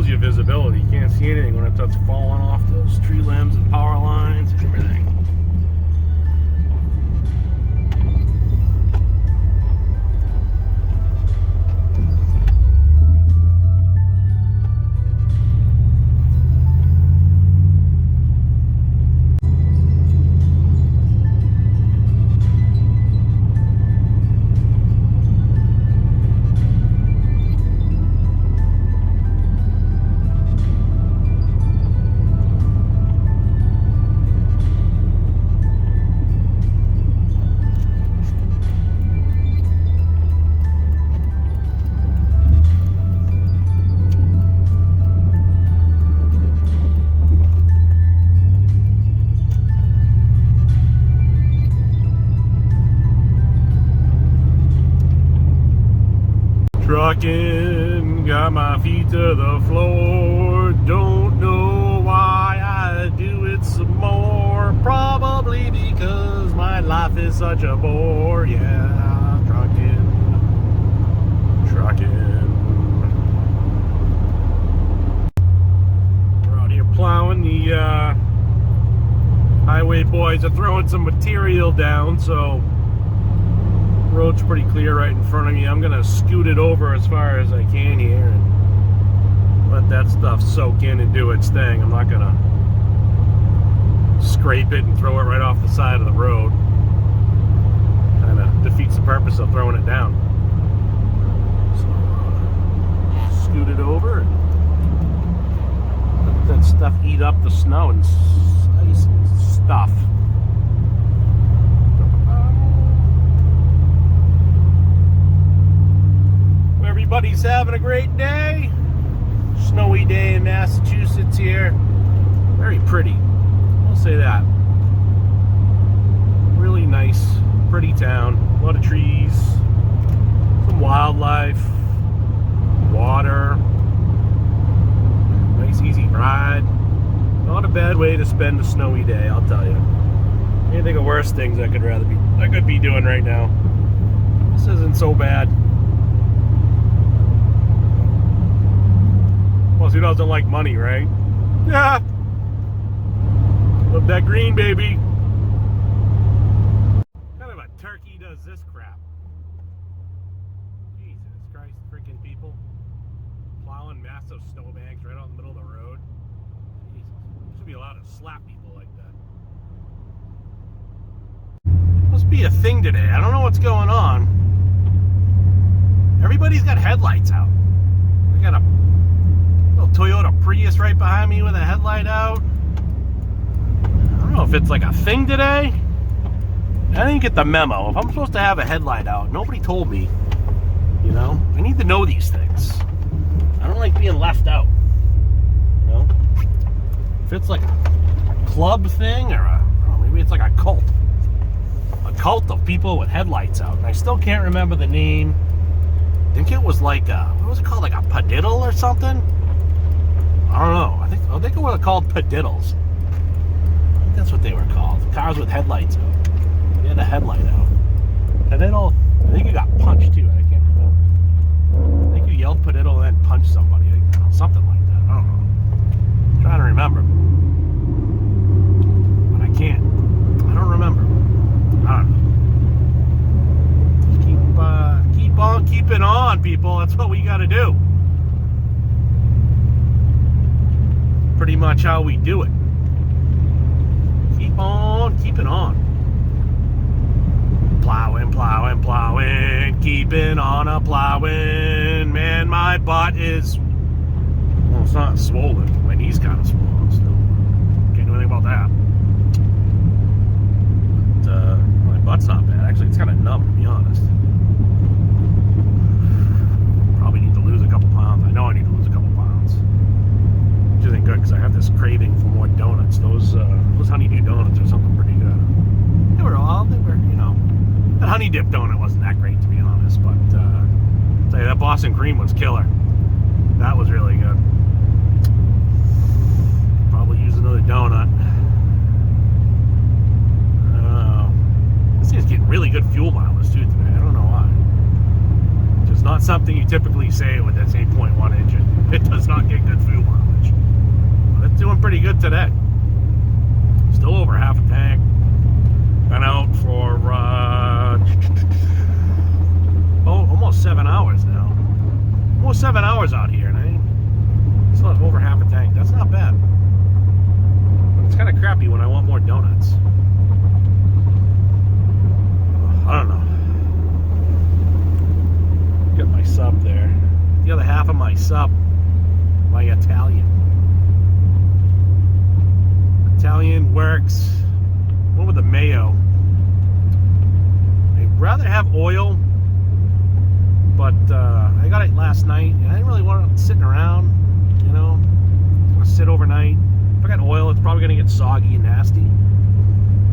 kills your visibility. You can't see anything when it starts falling off those tree limbs and power lines and everything. Trucking, got my feet to the floor. Don't know why I do it some more. Probably because my life is such a bore. Yeah, trucking. We're out here plowing. The highway boys are throwing some material down, so road's pretty clear right in front of me. I'm gonna scoot it over as far as I can here and let that stuff soak in and do its thing. I'm not gonna scrape it and throw it right off the side of the road. Kind of defeats the purpose of throwing it down. So scoot it over and let that stuff eat up the snow and ice and stuff. Everybody's having a great day. Snowy day in Massachusetts here. Very pretty. I'll say that. Really nice, pretty town. A lot of trees, some wildlife, water. Nice, easy ride. Not a bad way to spend a snowy day, I'll tell you. Can't think of worse things I could be doing right now. This isn't so bad. Plus, who doesn't like money, right? Yeah. Love that green, baby. What kind of a turkey does this crap? Jesus Christ, freaking people. Plowing massive snowbanks right out in the middle of the road. Jesus. There should be allowed to slap people like that. Must be a thing today. I don't know what's going on. Everybody's got headlights out. I got a Toyota Prius right behind me with a headlight out. I don't know if it's like a thing today. I didn't get the memo. If I'm supposed to have a headlight out, nobody told me. You know, I need to know these things. I don't like being left out. You know, if it's like a club thing or maybe it's like a cult of people with headlights out. And I still can't remember the name. I think it was like what was it called? Like a padiddle or something? I don't know. I think it was called padiddles. I think that's what they were called. Cars with headlights out. They had a headlight out. Padiddle. I think you got punched too. I can't remember. I think you yelled padiddle and then punched somebody. Something like that. I don't know. I'm trying to remember. But I can't. I don't remember. I don't know. Keep on keeping on, people. That's what we got to do. Pretty much how we do it. Keep on keeping on. Plowing, plowing, plowing. Keeping on a plowing. Man, my butt is... Well, it's not swollen. My knee's kind of swollen still. Can't do anything about that. But, my butt's not bad. Actually, it's kind of numb, to be honest. Probably need to lose a couple pounds. I know I need to lose a couple pounds. Which isn't good because I have this craving for more donuts. Those honeydew donuts are something pretty good. They were, you know, that honey dip donut wasn't that great, to be honest, but I'll tell you, that Boston cream was killer. That was really good. Probably use another donut. This thing's getting really good fuel mileage too today. I don't know why. Just not something you typically say with this 8.1 engine. It does not get good fuel good today. Still over half a tank. Been out for almost 7 hours now. Almost 7 hours out here, and I still have over half a tank. That's not bad. But it's kind of crappy when I want more donuts. I don't know. Got my sub there. The other half of my sub, my Italian. Italian works. One with the mayo. I'd rather have oil, but I got it last night, and I didn't really want it sitting around. You know, it's gonna sit overnight. If I got oil, it's probably gonna get soggy and nasty.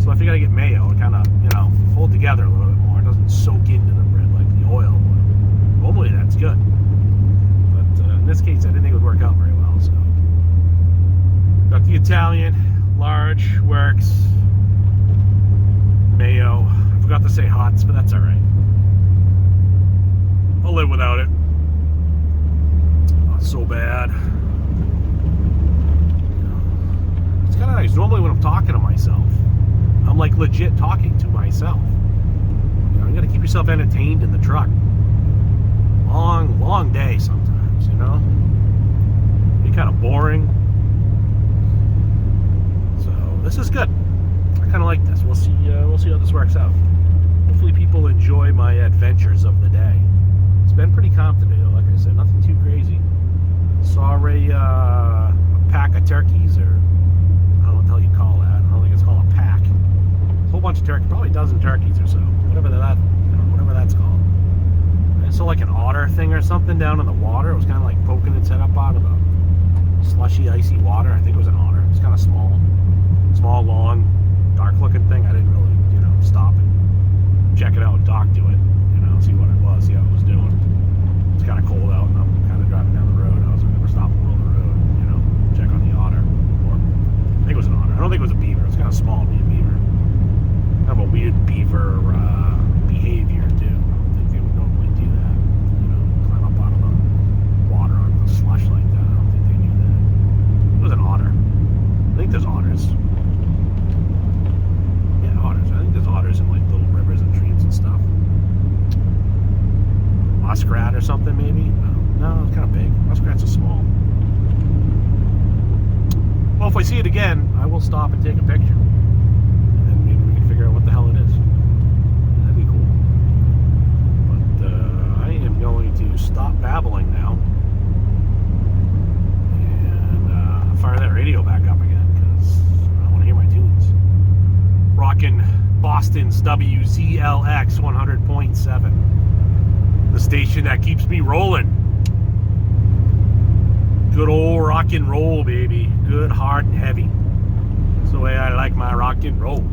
So if you gotta get mayo, it kind of, you know, hold together a little bit more. It doesn't soak into the bread like the oil would. Normally that's good, but in this case, I didn't think it would work out very well. So got the Italian, large, works, mayo. I forgot to say hots, but that's all right. I'll live without it. Not so bad. It's kind of nice. Normally when I'm talking to myself, I'm like legit talking to myself. You know, you got to keep yourself entertained in the truck. Long day sometimes, you know. Be kind of boring. So this is good. I kind of like this. We'll see how this works out. Hopefully people enjoy my adventures of the day. It's been pretty calm today, though. Like I said, nothing too crazy. Saw a pack of turkeys, or I don't know what the hell you call that. I don't think it's called a pack. A whole bunch of turkeys, probably a dozen turkeys or so. Whatever that's called. I saw like an otter thing or something down in the water. It was kind of like poking its head up out of the slushy, icy water. I think it was an otter. It's kind of small, long, dark-looking thing. I didn't really, you know, stop and check it out and talk to it. You know, see what it was, see how it was doing. It's kind of cold out, and I'm kind of driving down the road. I was going to stop in the middle of the road, you know, check on the otter. Or I think it was an otter. I don't think it was a beaver. It's kind of small to be a beaver. Kind of a weird beaver behavior too. I don't think they would normally do that. You know, climb up out of the water on the slush like that. I don't think they do that. It was an otter. I think there's otters. Yeah, otters. I think there's otters in like little rivers and streams and stuff. Muskrat or something maybe? No, it's kind of big. Muskrats are small. Well, if I see it again, I will stop and take a picture. And then maybe we can figure out what the hell it is. That'd be cool. But I am going to stop babbling now. And fire that radio back up again, because I want to hear my tunes. Rockin' Boston's WZLX 100.7. The station that keeps me rolling. Good old rock and roll, baby. Good, hard, and heavy. That's the way I like my rock and roll.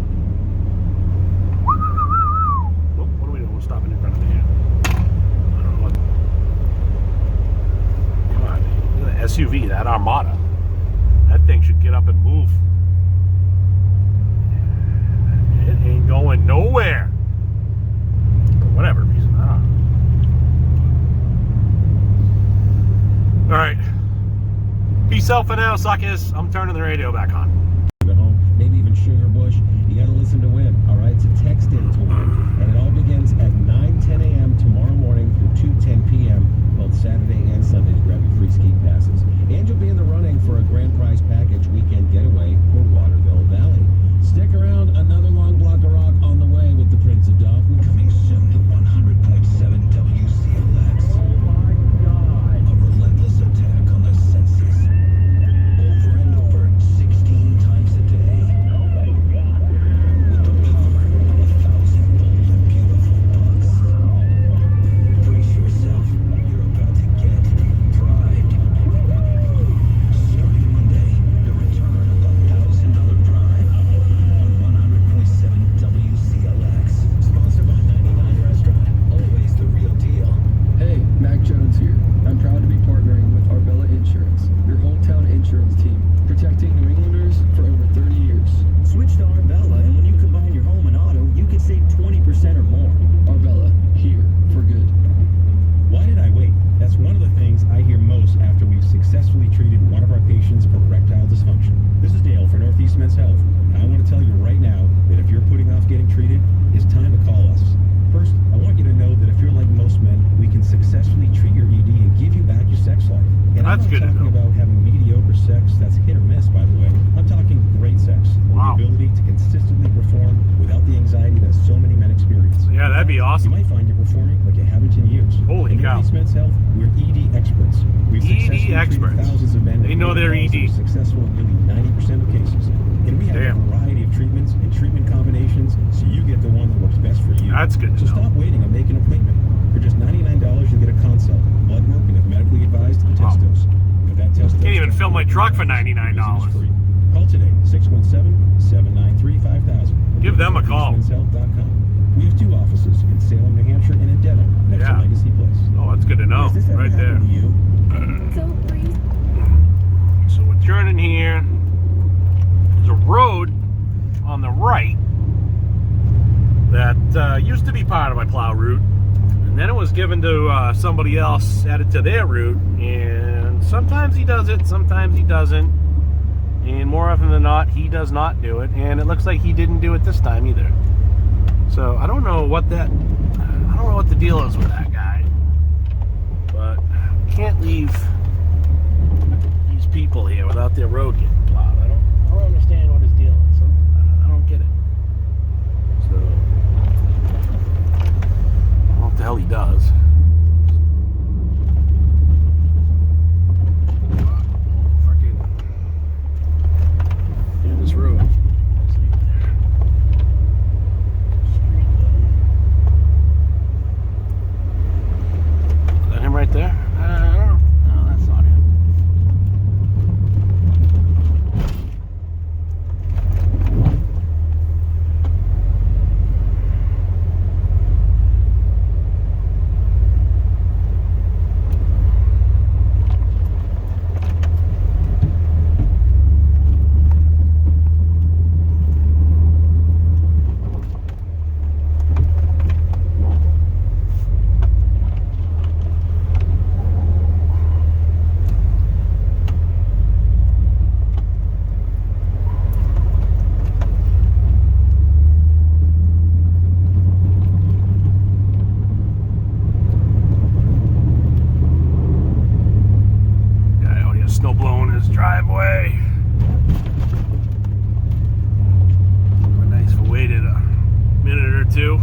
Oh, what are we doing? We're stopping in front of me here. I don't know what. Come on, look at the SUV, that Armada. That thing should get up and move. It ain't going nowhere. For whatever reason, I don't know. Alright. Peace out for now, suckers. I'm turning the radio back on. Maybe even Sugar Bush. You gotta listen to Win, alright? It's a text in to Win. And it all begins at 9:10 a.m. tomorrow morning through 2:10 p.m. both Saturday and Sunday to grab your free ski passes. And you'll be in the running for a grand prize package weekend getaway for Waterville Valley. Stick around, another long block of rock on the way with the Prince of Dauphin. Coming soon to 100.7 WCLX. Oh my God. A relentless attack on the senses. Over and over, 16 times a day. Oh my God. With the power of 1,000 bold and beautiful bucks. good to talking know. about having mediocre sex. That's hit or miss, by the way. I'm talking great sex. Wow. The ability to consistently perform without the anxiety that so many men experience. Yeah, that'd be You awesome. might find you're performing like you haven't in years. Holy And cow. Northeast Men's Health, we're ED experts. We've successfully treated experts. thousands of men. They know with they're menopause and ED. are successful in nearly 90% of cases. And we have Damn. a variety of treatments and treatment combinations, so you get the one that works best for you. That's good to So know. stop waiting and make an appointment. For just $99, you'll get a consult, blood work, and if medically advised, a test dose. With that test dose, Can't even fill my truck for $99. Free. Call today, 617-793-5000. Give them a call. NortheastMen'sHealth.com. We have 2 offices in Salem, New Hampshire, and in Dedham, next Yeah. to Legacy Place. Oh, that's good to know. Has this ever Right there. happened to you? So breathe. So we're turning here. There's a road on the right that used to be part of my plow route, and then it was given to somebody else, added to their route, and sometimes he does it, sometimes he doesn't, and more often than not, he does not do it, and it looks like he didn't do it this time either. So I don't know what the deal is with that guy, but can't leave these people here without their road getting plowed. I don't understand what his deal is. I don't get it. So I don't know what the hell he does. Fucking do this road. Just leave it there. Street level. Is that him right there? I don't know. No, that's not him. Guy out here snow blowing his driveway. Nice if we waited a minute or two.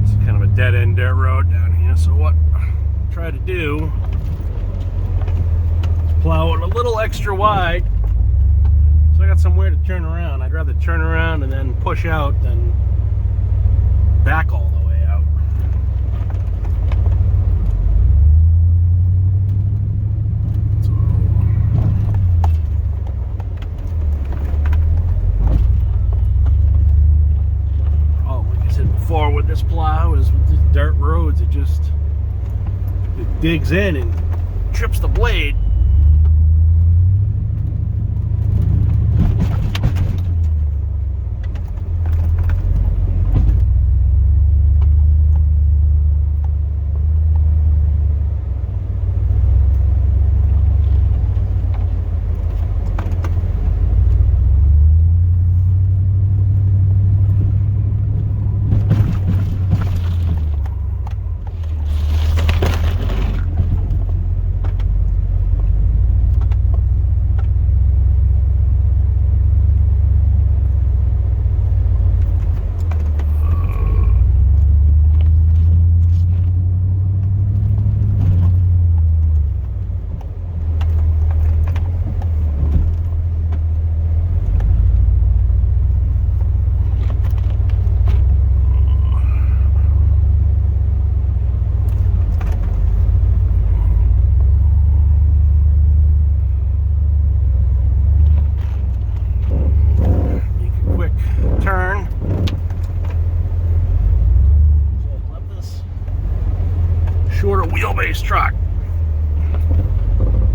It's kind of a dead-end dirt road down here, so what I try to do is plow it a little extra wide so I got somewhere to turn around. I'd rather turn around and then push out than back all the way out. So, oh, like I said before, with this plow is with these dirt roads, it digs in and trips the blade. shorter wheelbase truck.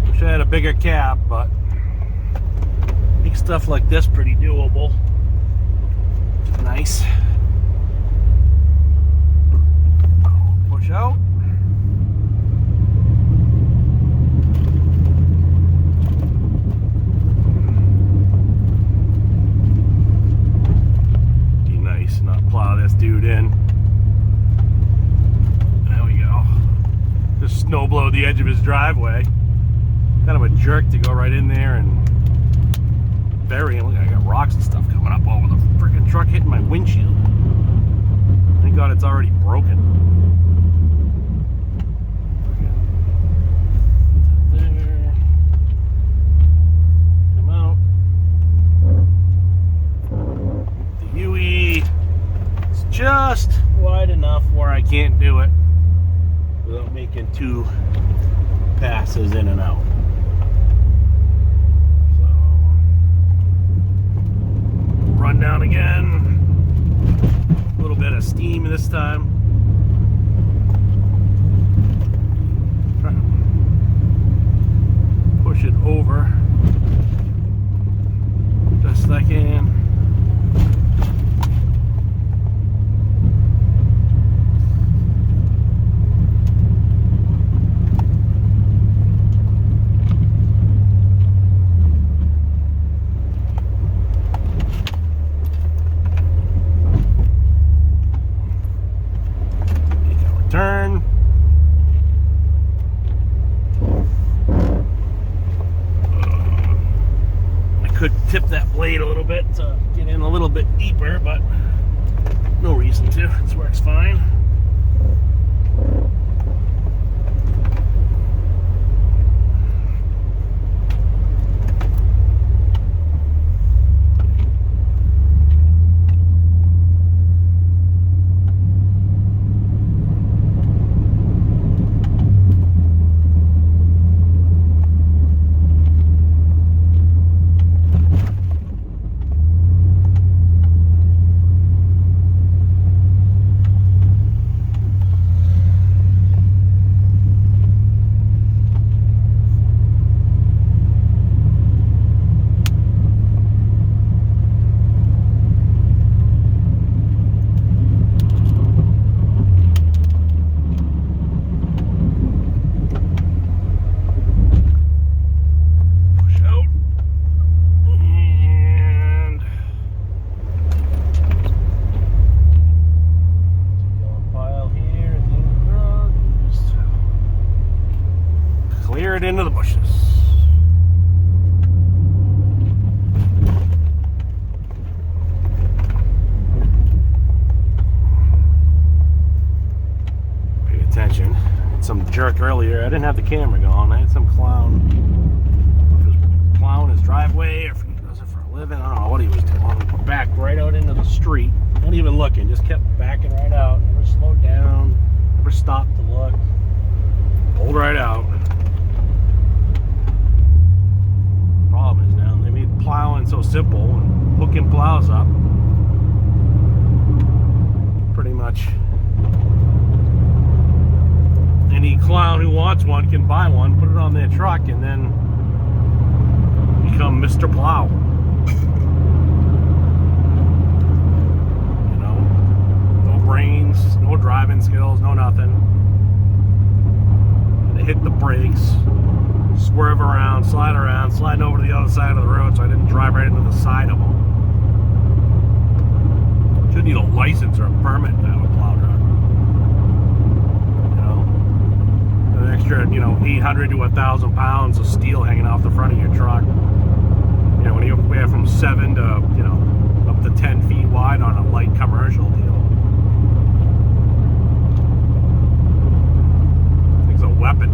Wish I had a bigger cab, but make stuff like this pretty doable. Nice. Push out. driveway. Kind of a jerk to go right in there and bury him. Look, I got rocks and stuff coming up over the freaking truck hitting my windshield. Thank God it's already broken. There. Come out. The UE is just wide enough where I can't do it without making two passes in and out. So, run down again. A little bit of steam this time. Try to push it over best I can. Turn. I could tip that blade a little bit to get in a little bit deeper, but no reason to. This works fine. Into the bushes. Pay attention. Had some jerk earlier. I didn't have the camera going. I had some clown. I don't know if he was plowing his driveway or if he does it for a living. I don't know what he was doing. Backed right out into the street. Not even looking. Just kept backing right out. Never slowed down. Never stopped to look. Pulled right out. Problem is now they made plowing so simple and hooking plows up. Pretty much any clown who wants one can buy one, put it on their truck, and then become Mr. Plow. You know, no brains, no driving skills, no nothing. They hit the brakes. Swerve around, sliding over to the other side of the road so I didn't drive right into the side of them. Should need a license or a permit to have a plow truck. You know, an extra, 800 to 1,000 pounds of steel hanging off the front of your truck. You know, when you wear from 7 to, up to 10 feet wide on a light commercial deal. It's a weapon.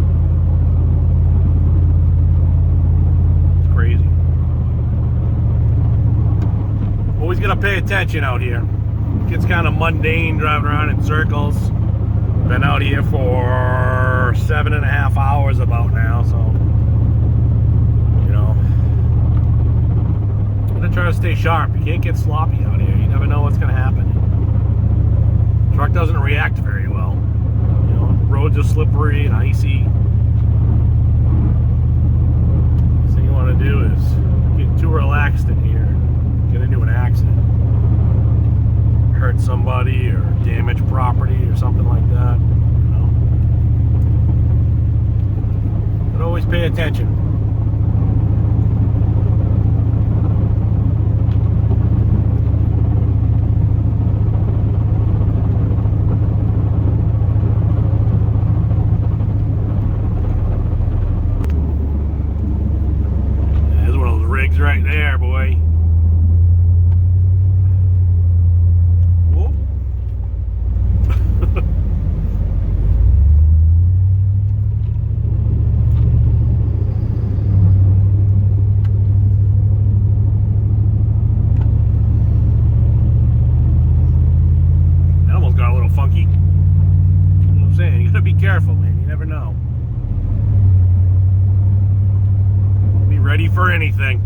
Crazy. Always gotta pay attention out here. It gets kind of mundane driving around in circles. Been out here for 7.5 hours about now, so gotta try to stay sharp. You can't get sloppy out here. You never know what's gonna happen. Truck doesn't react very well. The roads are slippery and icy. Want to do is get too relaxed in here and get into an accident, hurt somebody or damage property or something like that. But always pay attention. Legs right there, boy. Whoop. That almost got a little funky. You know what I'm saying? You gotta be careful, man. You never know. Be ready for anything.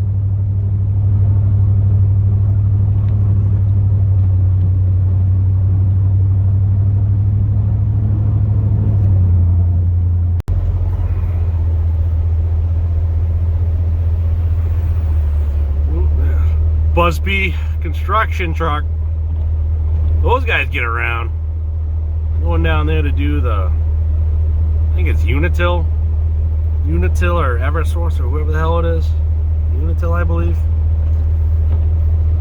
Busby construction truck. Those guys get around. Going down there to do the, I think it's Unitil or Eversource or whoever the hell it is. Unitil, I believe.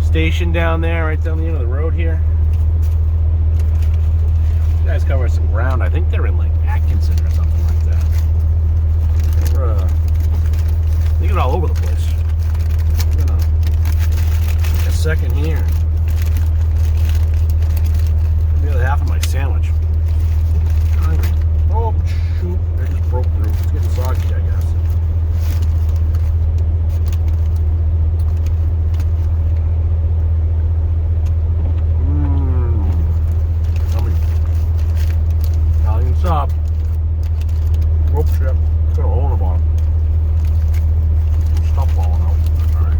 Station down there, right down the end of the road here. These guys cover some ground. I think they're in like Atkinson or something like that. They get all over the place. I'm gonna take a second here. The other half of my sandwich. Oh shoot! I just broke through. It's getting soggy, I guess. Yummy. Italian sub. Rope ship. It's got a hole in the bottom. Stuff falling out. All right.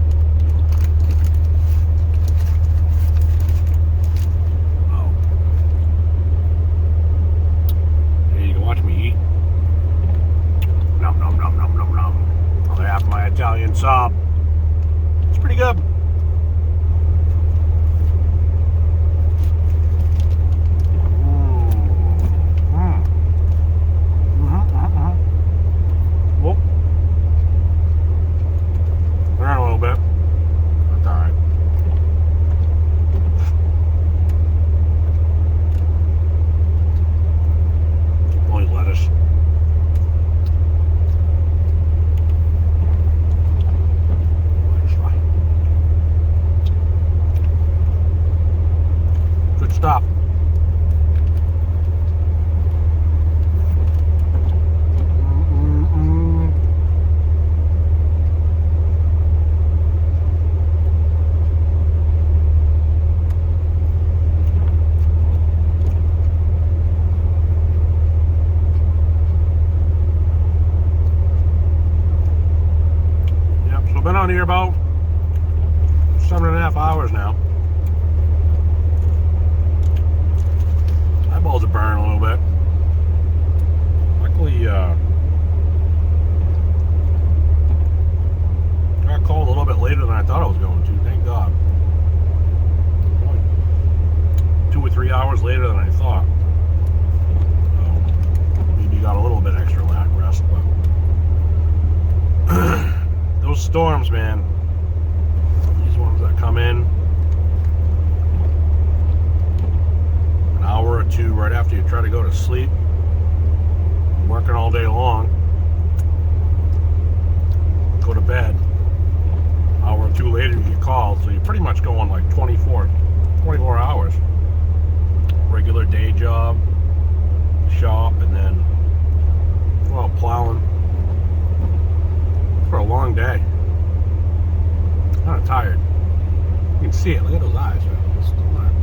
Watch me eat. Nom nom nom nom nom nom. Other half of my Italian sub. It's pretty good. Whoop. Burn a little bit. That's alright. Lettuce. Good stuff. Been on here about 7.5 hours now. Eyeballs are burning a little bit. Luckily, got called a little bit later than I thought I was going to. Thank God. Only 2 or 3 hours later than I thought. Maybe got a little bit extra rest, but. Those storms, man. These ones that come in an hour or two right after you try to go to sleep, working all day long, go to bed, an hour or two later you get called, so you're pretty much going like 24 hours. Regular day job, shop, and then, well, plowing. For a long day. Kind of tired. You can see it. Look at those eyes. Right? Still not.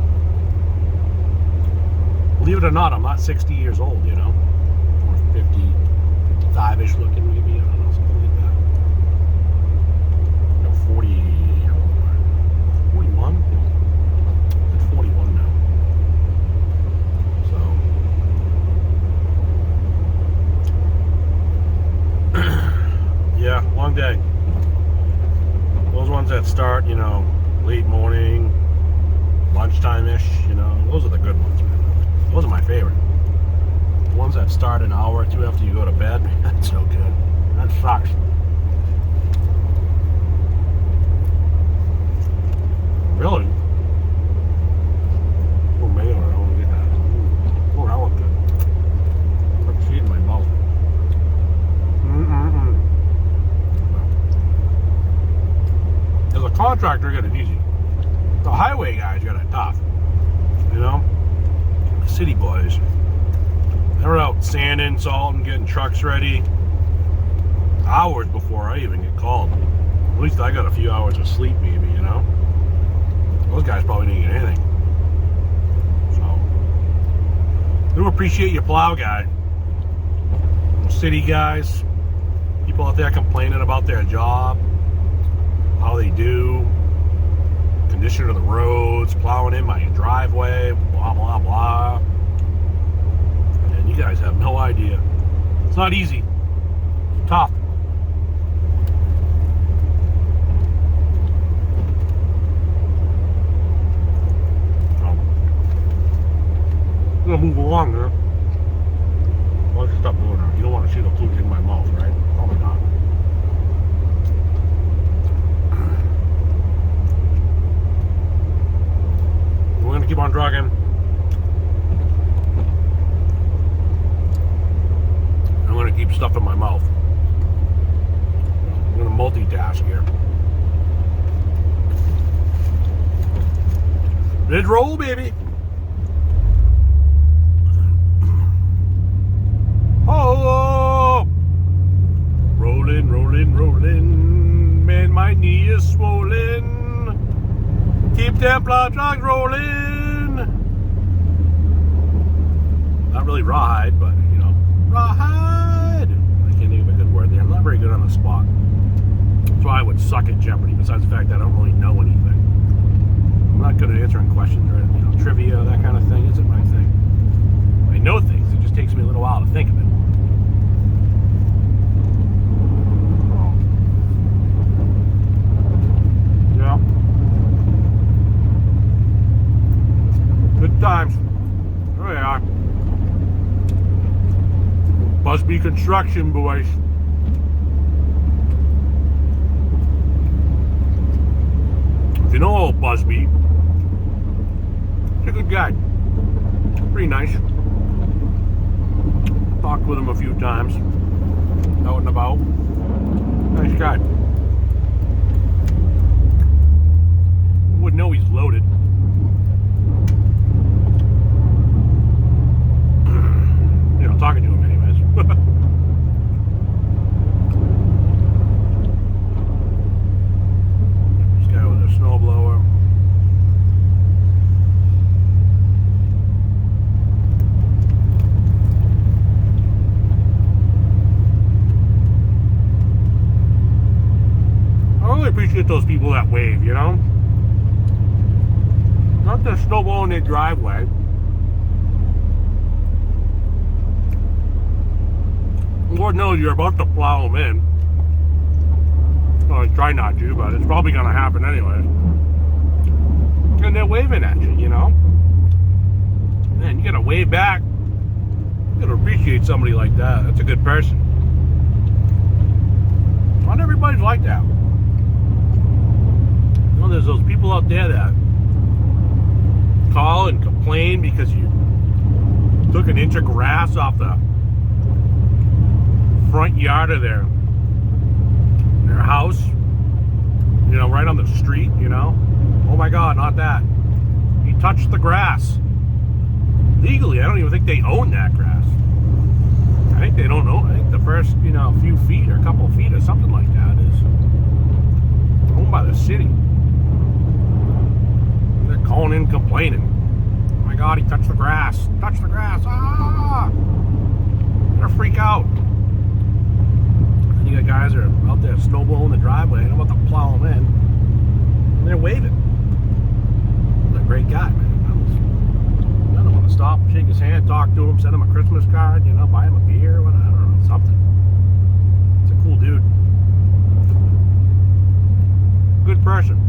Believe it or not, I'm not 60 years old, you know? Or 55-ish looking, maybe. I don't know, something like that. You know, 41? I'm 41 now. So. Yeah, long day. Those ones that start, you know, late morning, lunchtime-ish, you know, those are the good ones, man. Those are my favorite. The ones that start an hour or two after you go to bed, man, that's so good. That sucks. Really? Oh, man, I don't want to get that. Oh, that looked good. I'm seeing my mouth. contractor got it easy. The highway guys got it tough. You know? The city boys. They're out sanding, salting, getting trucks ready. Hours before I even get called. At least I got a few hours of sleep, maybe, you know? Those guys probably didn't get anything. So, I do appreciate your plow guy. City guys, people out there complaining about their job, how they do, condition of the roads, plowing in my driveway, blah, blah, blah. And you guys have no idea. It's not easy. It's tough. I'm gonna move along there. Why don't you stop doing that? You don't want to see the food in my mouth, right? Probably not. We're gonna keep on trucking. I'm gonna keep stuff in my mouth. I'm gonna multitask here. Let's roll, baby. Oh, rolling, rolling, rolling. Man, my knee is swollen. Keep them plow trucks rolling. Not really rawhide, but you know, rawhide. I can't think of a good word there. I'm not very good on the spot. That's why I would suck at Jeopardy. Besides the fact that I don't really know anything. I'm not good at answering questions or trivia, that kind of thing. Isn't my thing. I know things. It just takes me a little while to think of it. Yeah. Good times. There they are. Busby Construction, boys. If you know old Busby, he's a good guy. Pretty nice. Talked with him a few times. Out and about. Nice guy. Wouldn't know he's loaded. You know, talking to him anyways. This guy with a snowblower. I really appreciate those people that wave, you know? Not the snowball in their driveway. Lord knows you're about to plow them in. Well, try not to, but it's probably going to happen anyway. And they're waving at you, you know? Man, you got to wave back. You got to appreciate somebody like that. That's a good person. Not everybody's like that. You know, there's those people out there that call and complain because you took an inch of grass off the front yard of their house, you know, right on the street, you know. Oh my God, not that. He touched the grass. Legally, I don't even think they own that grass. I think they don't own. I think the first, you know, few feet or a couple feet or something like that is owned by the city. They're calling in complaining. Oh my God, he touched the grass. Touched the grass. Ah! They're freak out. And you got guys that are out there snowblowing the driveway and I'm about to plow them in. And they're waving. He's a great guy, man. I don't want to stop, shake his hand, talk to him, send him a Christmas card, you know, buy him a beer, whatever, I don't know, something. It's a cool dude. Good person.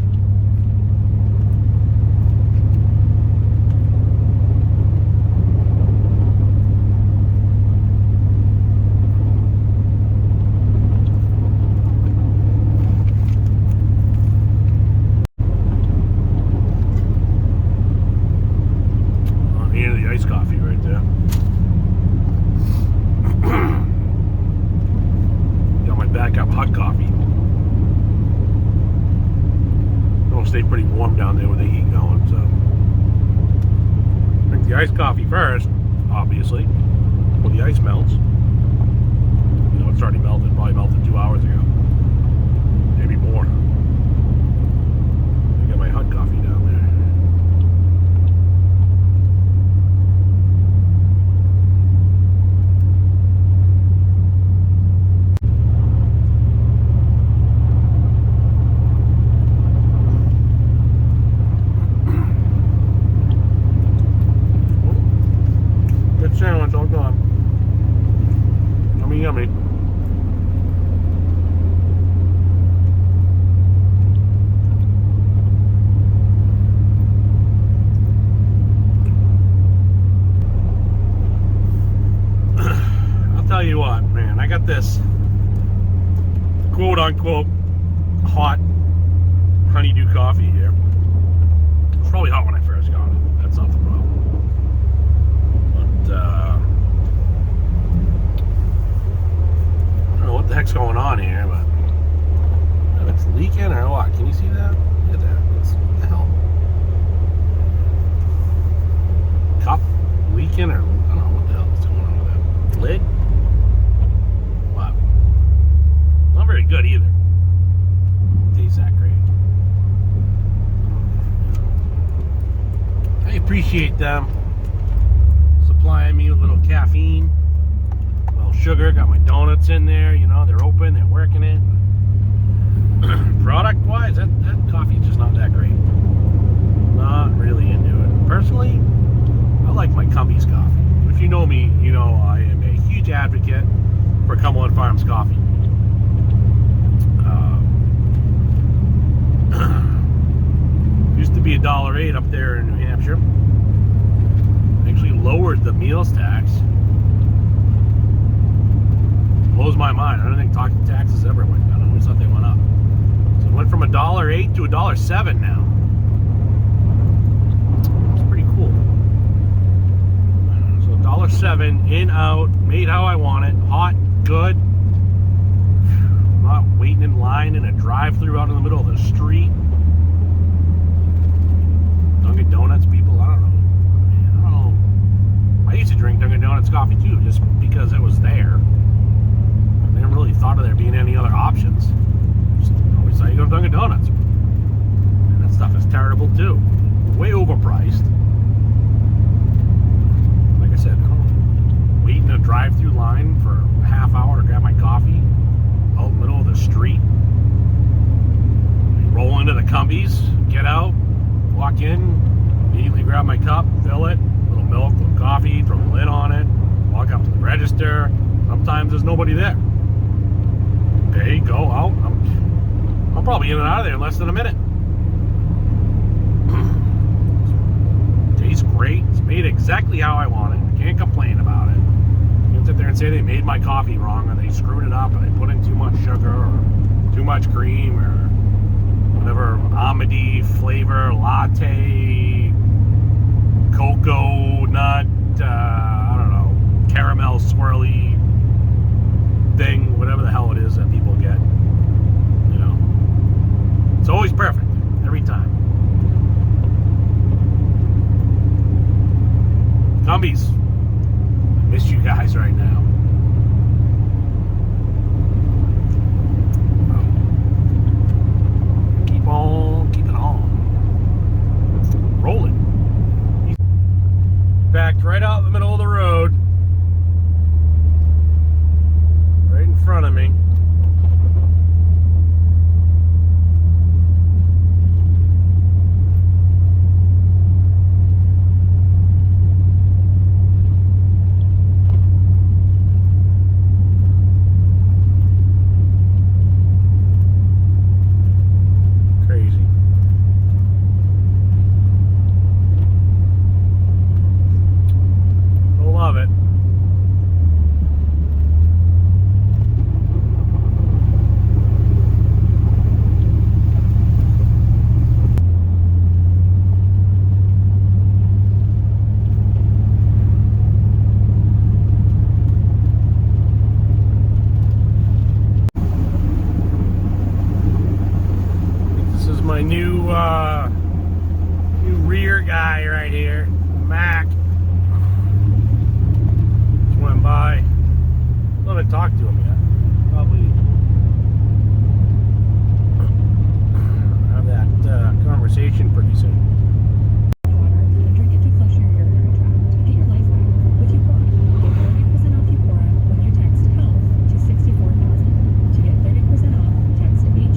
Coffee right there. Got my backup hot coffee. stay pretty warm down there with the heat going. So drink the iced coffee first, obviously, when the ice melts. You know, it's already melted. Probably melted 2 hours ago, maybe more. I got my hot coffee down there. Sandwich, all gone. Yummy, yummy. I'll tell you what, man, I got this quote unquote hot honeydew coffee here. It's probably hot when I first got it. That's not the problem. I don't know what the heck's going on here, but if it's leaking or what. Can you see that? Look at that. What the hell? Cup leaking, or I don't know what the hell is going on with that lid. Wow, not very good either. Tastes that great. I appreciate them supplying me with a little caffeine, a little sugar. Got my donuts in there, you know, they're open, they're working it. Product wise, that coffee's just not that great. Not really into it. Personally, I like my Cumbies coffee. If you know me, you know I am a huge advocate for Cumberland Farms coffee. Used to be $1.08 up there in New Hampshire. Actually lowered the meals tax. Blows my mind. I don't think taxes ever went down. I always thought they went up. So it went from $1.08 to $1.07 now. It's pretty cool. So $1.07 in, out, made how I want it, hot, good. I'm not waiting in line in a drive-through out in the middle of the street. Dunkin' Donuts people, I don't know. I used to drink Dunkin' Donuts coffee too, just because it was there. I never really thought of there being any other options. Just always thought you go to Dunkin' Donuts. And that stuff is terrible too. Way overpriced. Like I said, I don't know, wait in a drive-through line for a half hour to grab my coffee out in the middle of the street. Roll into the Cumbies, get out, walk in, immediately grab my cup, fill it. Milk, little coffee, throw the lid on it, walk up to the register. Sometimes there's nobody there. Pay, go out. I'm probably in and out of there in less than a minute. Tastes great. It's made exactly how I want it. I can't complain about it. You can sit there and say they made my coffee wrong, or they screwed it up, or they put in too much sugar, or too much cream, or whatever almond flavor, latte, cocoa nut, I don't know, caramel swirly thing, whatever the hell it is that people get. You know, it's always perfect every time. Cumbies, I miss you guys right now. Keep on keeping on, rolling. Backed right out in the middle of the road, right in front of me. my new rear guy right here, Mac. Just went by. I haven't talked to him yet. Probably have that conversation pretty soon. Drink it to flush your urinary tract. Get your life back with Eupora. Get 30% off Eupora when you text HEALTH to 64,000. To get 30% off, text HEAL.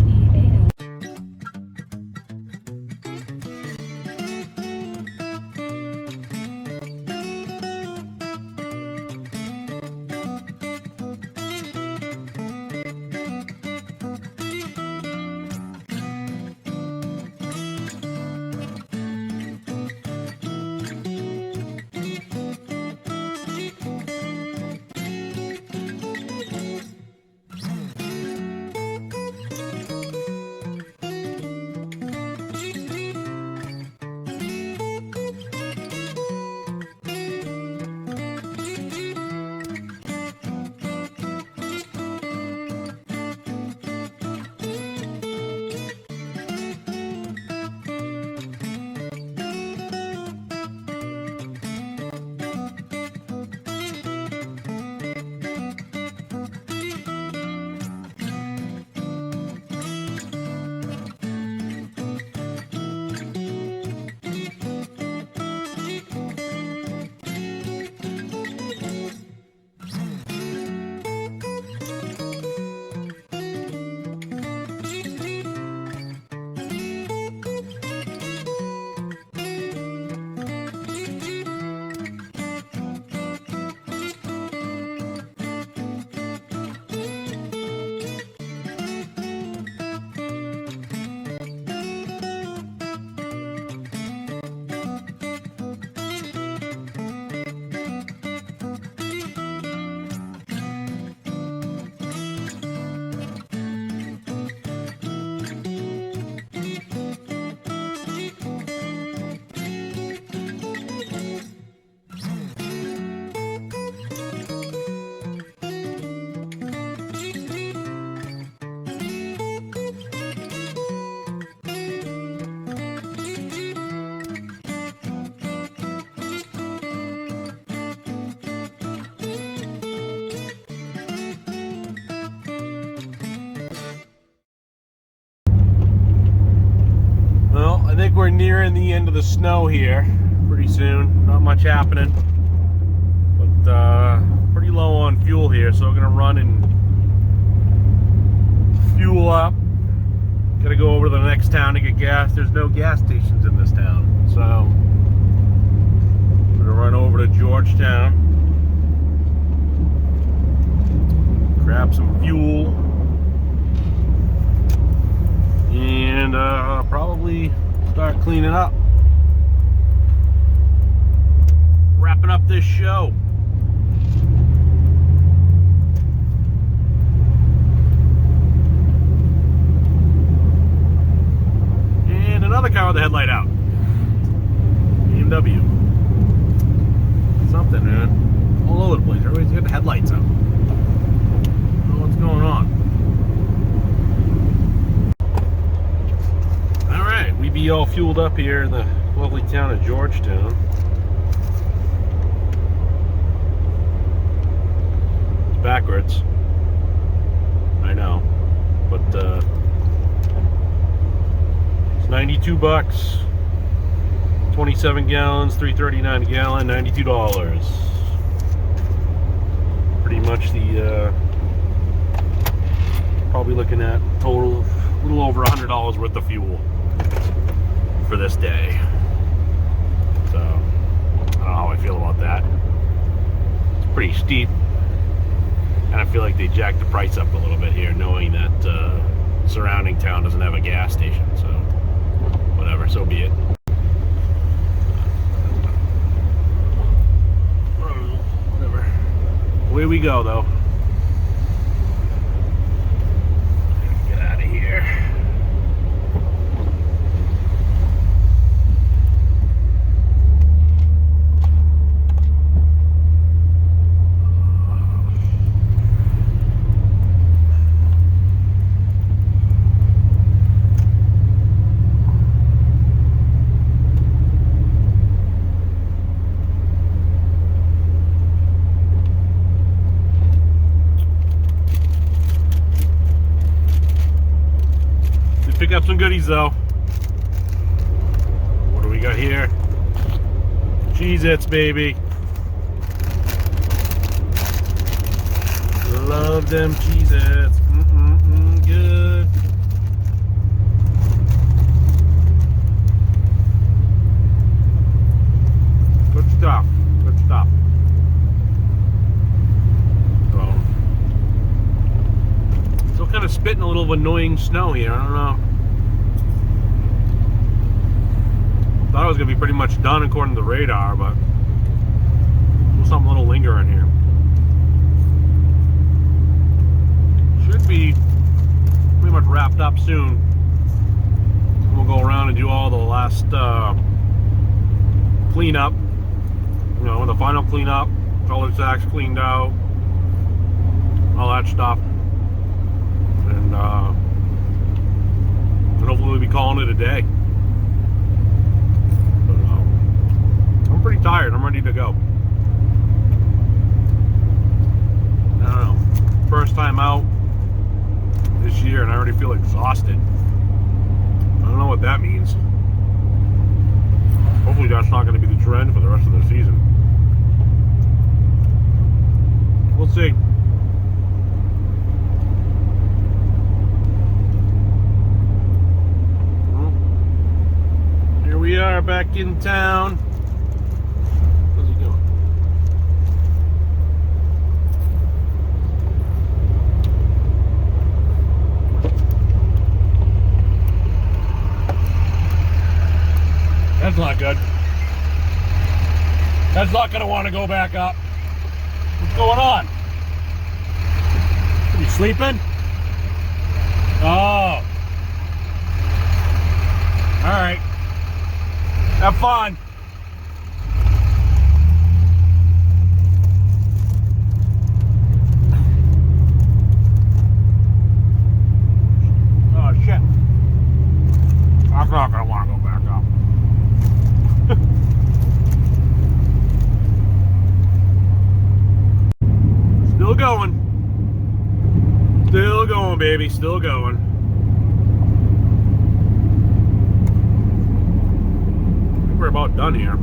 I think we're nearing the end of the snow here pretty soon. Not much happening, but pretty low on fuel here, so we're gonna run and fuel up. Gotta go over to the next town to get gas. There's no gas stations in this town, so we're gonna run over to Georgetown, grab some fuel, and probably start cleaning up. Wrapping up this show. And another car with the headlight out. BMW. Something, man. All over the place. Everybody's got the headlights out. I don't know what's going on. We be all fueled up here in the lovely town of Georgetown. It's backwards, I know, but it's 92 bucks, 27 gallons, $3.39 a gallon, $92. Pretty much the probably looking at total of a little over $100 worth of fuel for this day. So I don't know how I feel about that. It's pretty steep, and I feel like they jacked the price up a little bit here, knowing that surrounding town doesn't have a gas station. So whatever, so be it. Whatever. Away we go, though. Get out of here. pick up some goodies though. What do we got here? Cheez-Its, baby. Love them Cheez-Its. Good. Good stuff. Good stuff. So, still kind of spitting a little annoying snow here. I don't know. Thought it was going to be pretty much done according to the radar, but there's something a little lingering here. Should be pretty much wrapped up soon. We'll go around and do all the last cleanup. You know, the final cleanup, color sacks cleaned out, all that stuff, and hopefully we'll be calling it a day. But, I'm pretty tired. I'm ready to go. I don't know. First time out this year, and I already feel exhausted. I don't know what that means. Hopefully that's not going to be the trend for the rest of the season. We'll see. Well, here we are back in town. What's he doing? That's not good. That's not going to want to go back up. What's going on? Are you sleeping? Oh. Alright. Have fun. Oh, shit. I'm not going to want to go back up. Still going. Still going, baby. Still going. I think we're about done here.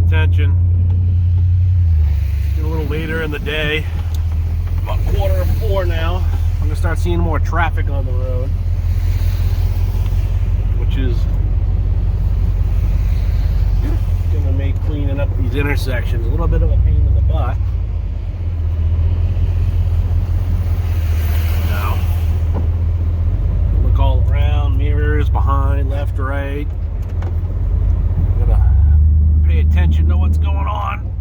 Attention. Get a little later in the day, about 3:45 now. I'm gonna start seeing more traffic on the road, which is gonna make cleaning up these intersections a little bit of a pain in the butt. Now, look all around, mirrors behind, left, right. Pay attention to what's going on.